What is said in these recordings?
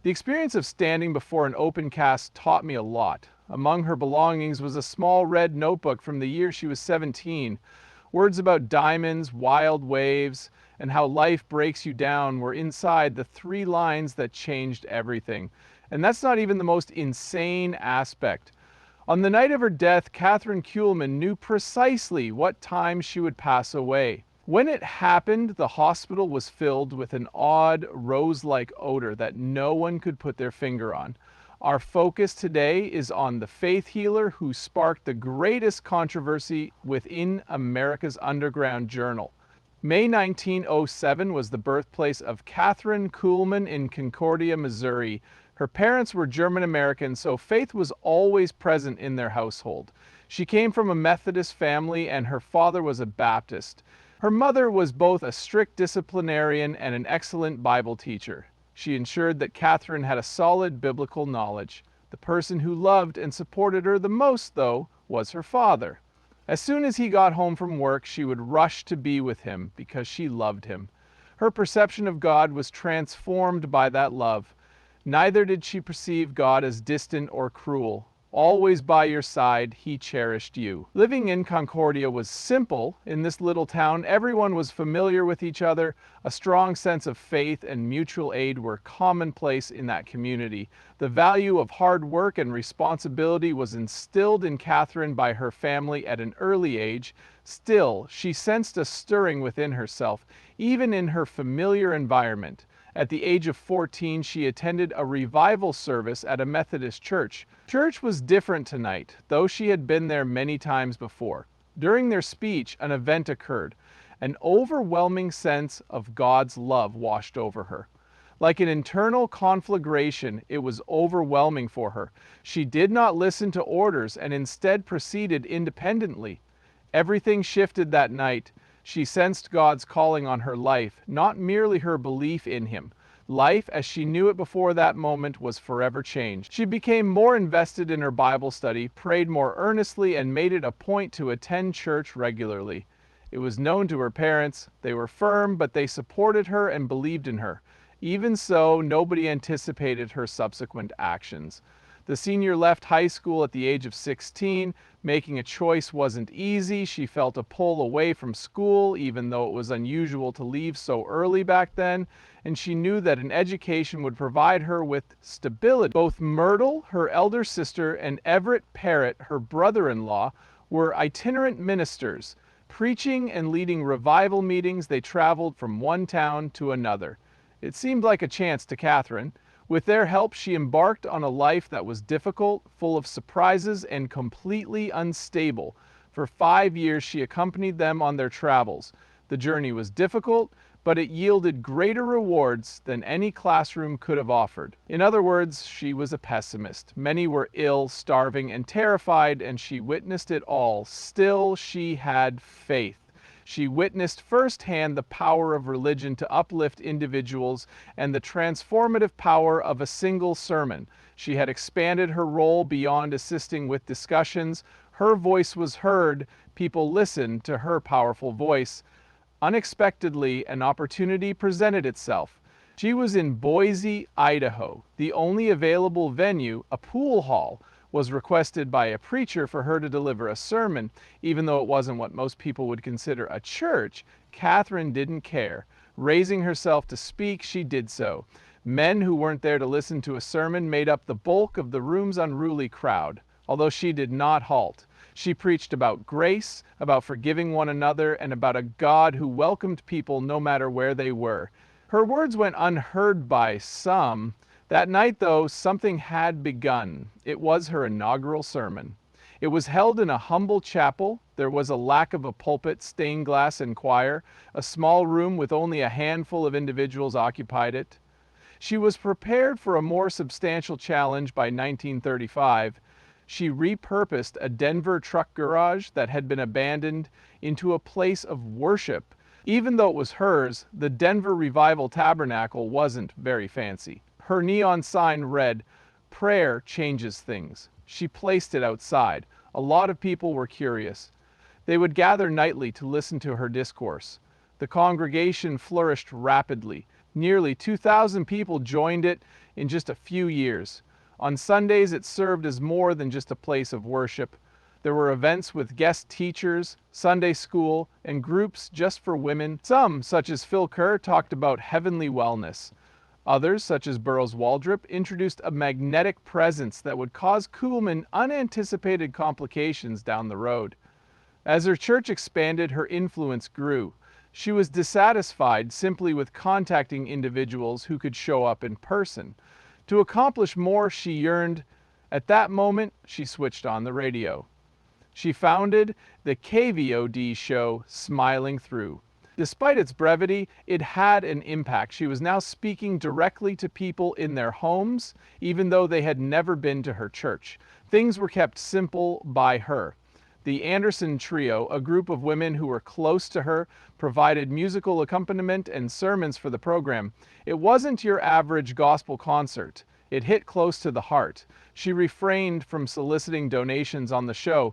The experience of standing before an open cast taught me a lot. Among her belongings was a small red notebook from the year she was 17. Words about diamonds, wild waves, and how life breaks you down were inside the 3 lines that changed everything. And that's not even the most insane aspect. On the night of her death, Kathryn Kuhlman knew precisely what time she would pass away. When it happened, the hospital was filled with an odd, rose-like odor that no one could put their finger on. Our focus today is on the faith healer who sparked the greatest controversy within America's underground journal. May 1907 was the birthplace of Kathryn Kuhlman in Concordia, Missouri. Her parents were German Americans, so faith was always present in their household. She came from a Methodist family and her father was a Baptist. Her mother was both a strict disciplinarian and an excellent Bible teacher. She ensured that Kathryn had a solid biblical knowledge. The person who loved and supported her the most, though, was her father. As soon as he got home from work, she would rush to be with him because she loved him. Her perception of God was transformed by that love. Neither did she perceive God as distant or cruel. Always by your side, he cherished you. Living in Concordia was simple. In this little town, everyone was familiar with each other. A strong sense of faith and mutual aid were commonplace in that community. The value of hard work and responsibility was instilled in Kathryn by her family at an early age. Still, she sensed a stirring within herself, even in her familiar environment. At the age of 14, she attended a revival service at a Methodist church. Church was different tonight, though she had been there many times before. During their speech, an event occurred. An overwhelming sense of God's love washed over her. Like an internal conflagration, it was overwhelming for her. She did not listen to orders and instead proceeded independently. Everything shifted that night. She sensed God's calling on her life, not merely her belief in him. Life, as she knew it before that moment, was forever changed. She became more invested in her Bible study, prayed more earnestly, and made it a point to attend church regularly. It was known to her parents. They were firm, but they supported her and believed in her. Even so, nobody anticipated her subsequent actions. The senior left high school at the age of 16. Making a choice wasn't easy. She felt a pull away from school, even though it was unusual to leave so early back then, and she knew that an education would provide her with stability. Both Myrtle, her elder sister, and Everett Parrott, her brother-in-law, were itinerant ministers. Preaching and leading revival meetings, they traveled from one town to another. It seemed like a chance to Kathryn. With their help, she embarked on a life that was difficult, full of surprises, and completely unstable. For 5 years, she accompanied them on their travels. The journey was difficult, but it yielded greater rewards than any classroom could have offered. In other words, she was a pessimist. Many were ill, starving, and terrified, and she witnessed it all. Still, she had faith. She witnessed firsthand the power of religion to uplift individuals and the transformative power of a single sermon. She had expanded her role beyond assisting with discussions. Her voice was heard. People listened to her powerful voice. Unexpectedly, an opportunity presented itself. She was in Boise, Idaho. The only available venue, a pool hall, was requested by a preacher for her to deliver a sermon. Even though it wasn't what most people would consider a church, Kathryn didn't care. Raising herself to speak, she did so. Men who weren't there to listen to a sermon made up the bulk of the room's unruly crowd. Although she did not halt. She preached about grace, about forgiving one another, and about a God who welcomed people no matter where they were. Her words went unheard by some. That night, though, something had begun. It was her inaugural sermon. It was held in a humble chapel. There was a lack of a pulpit, stained glass, and choir. A small room with only a handful of individuals occupied it. She was prepared for a more substantial challenge by 1935. She repurposed a Denver truck garage that had been abandoned into a place of worship. Even though it was hers, the Denver Revival Tabernacle wasn't very fancy. Her neon sign read, "Prayer changes things." She placed it outside. A lot of people were curious. They would gather nightly to listen to her discourse. The congregation flourished rapidly. Nearly 2,000 people joined it in just a few years. On Sundays, it served as more than just a place of worship. There were events with guest teachers, Sunday school, and groups just for women. Some, such as Phil Kerr, talked about heavenly wellness. Others, such as Burroughs Waldrop, introduced a magnetic presence that would cause Kuhlman unanticipated complications down the road. As her church expanded, her influence grew. She was dissatisfied simply with contacting individuals who could show up in person. To accomplish more, she yearned. At that moment, she switched on the radio. She founded the KVOD show Smiling Through. Despite its brevity, it had an impact. She was now speaking directly to people in their homes, even though they had never been to her church. Things were kept simple by her. The Anderson Trio, a group of women who were close to her, provided musical accompaniment and sermons for the program. It wasn't your average gospel concert. It hit close to the heart. She refrained from soliciting donations on the show.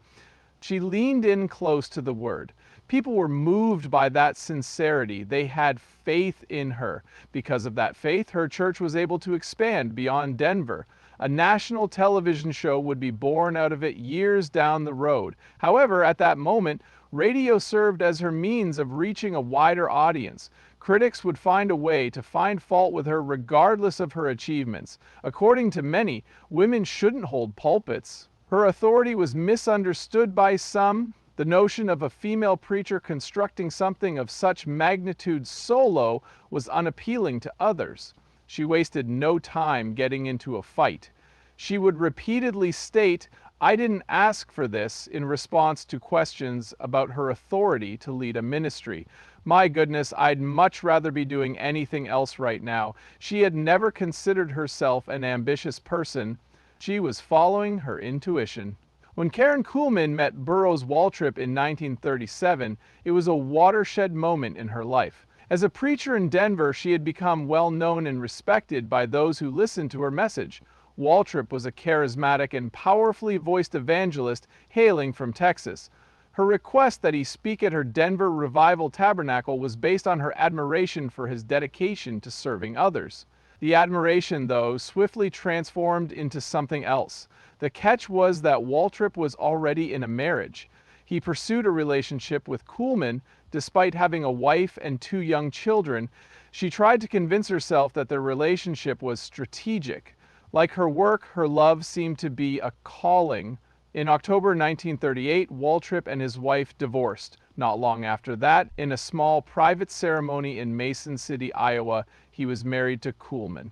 She leaned in close to the word. People were moved by that sincerity. They had faith in her. Because of that faith, her church was able to expand beyond Denver. A national television show would be born out of it years down the road. However, at that moment, radio served as her means of reaching a wider audience. Critics would find a way to find fault with her regardless of her achievements. According to many, women shouldn't hold pulpits. Her authority was misunderstood by some. The notion of a female preacher constructing something of such magnitude solo was unappealing to others. She wasted no time getting into a fight. She would repeatedly state, "I didn't ask for this," in response to questions about her authority to lead a ministry. My goodness, I'd much rather be doing anything else right now. She had never considered herself an ambitious person. She was following her intuition. When Kathryn Kuhlman met Burroughs Waldrop in 1937, it was a watershed moment in her life. As a preacher in Denver, she had become well known and respected by those who listened to her message. Waldrop was a charismatic and powerfully voiced evangelist hailing from Texas. Her request that he speak at her Denver Revival Tabernacle was based on her admiration for his dedication to serving others. The admiration, though, swiftly transformed into something else. The catch was that Waldrop was already in a marriage. He pursued a relationship with Kuhlman despite having a wife and 2 young children. She tried to convince herself that their relationship was strategic. Like her work, her love seemed to be a calling. In October 1938, Waldrop and his wife divorced. Not long after that, in a small private ceremony in Mason City, Iowa, he was married to Kuhlman.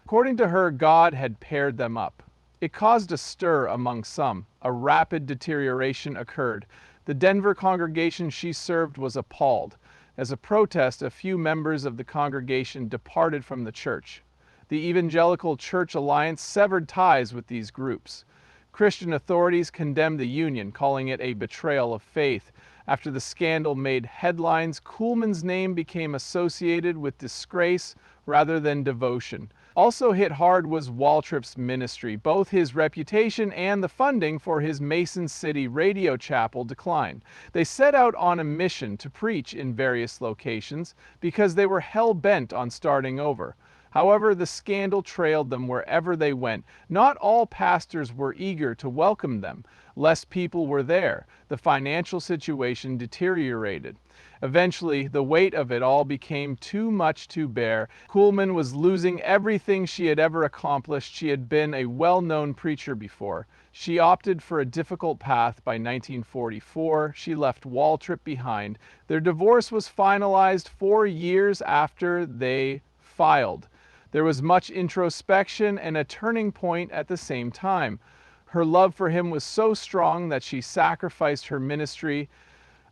According to her, God had paired them up. It caused a stir among some. A rapid deterioration occurred. The Denver congregation she served was appalled. As a protest, a few members of the congregation departed from the church. The Evangelical Church Alliance severed ties with these groups. Christian authorities condemned the union, calling it a betrayal of faith. After the scandal made headlines, Kuhlman's name became associated with disgrace rather than devotion. Also hit hard was Waldrop's ministry. Both his reputation and the funding for his Mason City radio chapel declined. They set out on a mission to preach in various locations because they were hell-bent on starting over. However, the scandal trailed them wherever they went. Not all pastors were eager to welcome them. Less people were there. The financial situation deteriorated. Eventually, the weight of it all became too much to bear. Kuhlman was losing everything she had ever accomplished. She had been a well-known preacher before. She opted for a difficult path. By 1944, she left Waldrop behind. Their divorce was finalized 4 years after they filed. There was much introspection and a turning point at the same time. Her love for him was so strong that she sacrificed her ministry,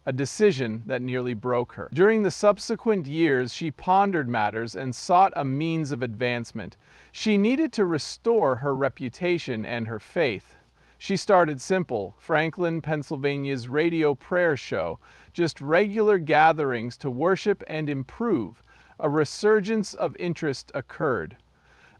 a decision that nearly broke her. During the subsequent years, she pondered matters and sought a means of advancement. She needed to restore her reputation and her faith. She started simple, Franklin, Pennsylvania's radio prayer show, just regular gatherings to worship and improve. A resurgence of interest occurred.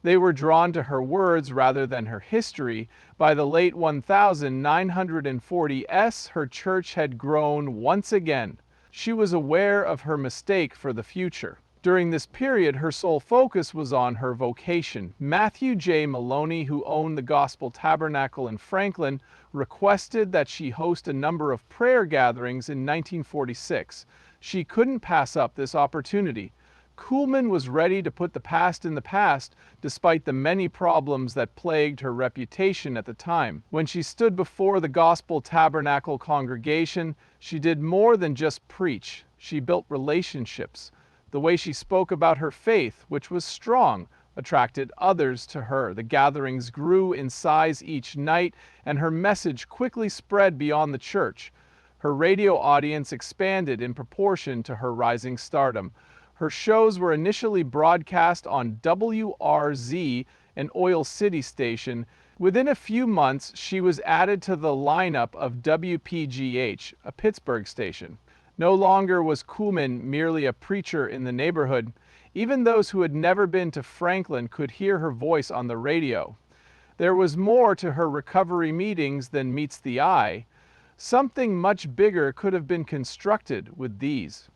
They were drawn to her words rather than her history. By the late 1940s, her church had grown once again. She was aware of her mistake for the future. During this period, her sole focus was on her vocation. Matthew J. Maloney, who owned the Gospel Tabernacle in Franklin, requested that she host a number of prayer gatherings in 1946. She couldn't pass up this opportunity. Kuhlman was ready to put the past in the past, despite the many problems that plagued her reputation at the time. When she stood before the Gospel Tabernacle congregation, she did more than just preach. She built relationships. The way she spoke about her faith, which was strong, attracted others to her. The gatherings grew in size each night, and her message quickly spread beyond the church. Her radio audience expanded in proportion to her rising stardom. Her shows were initially broadcast on WRZ, an Oil City station. Within a few months, she was added to the lineup of WPGH, a Pittsburgh station. No longer was Kuhlman merely a preacher in the neighborhood. Even those who had never been to Franklin could hear her voice on the radio. There was more to her recovery meetings than meets the eye. Something much bigger could have been constructed with these.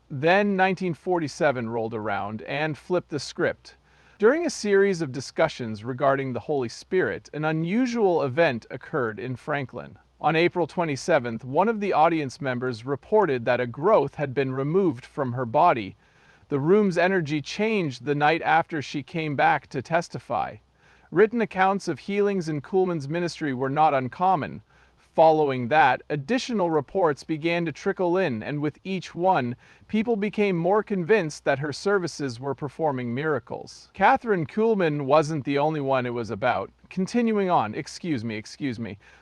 Then 1947 rolled around and flipped the script. During a series of discussions regarding the Holy Spirit, an unusual event occurred in Franklin. On April 27th, one of the audience members reported that a growth had been removed from her body. The room's energy changed the night after she came back to testify. Written accounts of healings in Kuhlman's ministry were not uncommon. Following that, additional reports began to trickle in, and with each one, people became more convinced that her services were performing miracles. Kathryn Kuhlman wasn't the only one it was about. Continuing on, excuse me.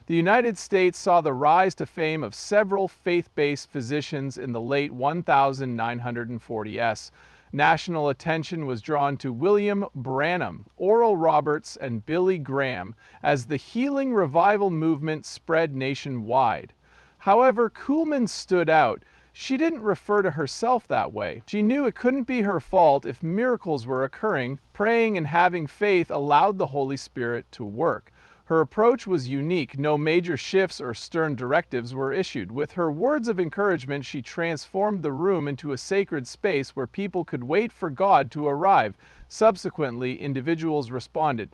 The United States saw the rise to fame of several faith-based physicians in the late 1940s. National attention was drawn to William Branham, Oral Roberts, and Billy Graham as the healing revival movement spread nationwide. However, Kuhlman stood out. She didn't refer to herself that way. She knew it couldn't be her fault if miracles were occurring. Praying and having faith allowed the Holy Spirit to work. Her approach was unique. No major shifts or stern directives were issued. With her words of encouragement, she transformed the room into a sacred space where people could wait for God to arrive. Subsequently, individuals responded.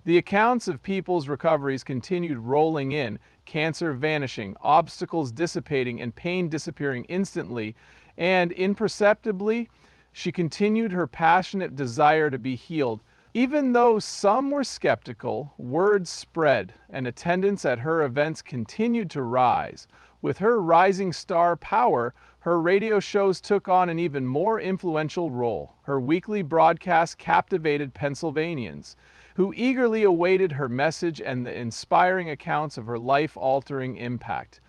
The accounts of people's recoveries continued rolling in, cancer vanishing, obstacles dissipating, and pain disappearing instantly, and imperceptibly, she continued her passionate desire to be healed. Even though some were skeptical, word spread, and attendance at her events continued to rise. With her rising star power, her radio shows took on an even more influential role. Her weekly broadcasts captivated Pennsylvanians, who eagerly awaited her message and the inspiring accounts of her life-altering impact.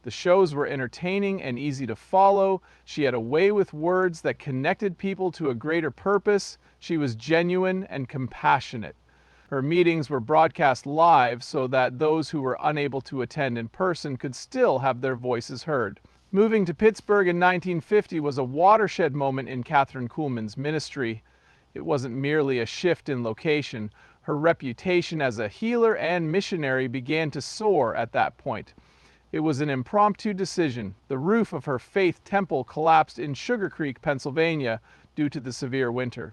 The shows were entertaining and easy to follow. She had a way with words that connected people to a greater purpose. She was genuine and compassionate. Her meetings were broadcast live so that those who were unable to attend in person could still have their voices heard. Moving to Pittsburgh in 1950 was a watershed moment in Kathryn Kuhlman's ministry. It wasn't merely a shift in location. Her reputation as a healer and missionary began to soar at that point. It was an impromptu decision. The roof of her faith temple collapsed in Sugar Creek, Pennsylvania, due to the severe winter.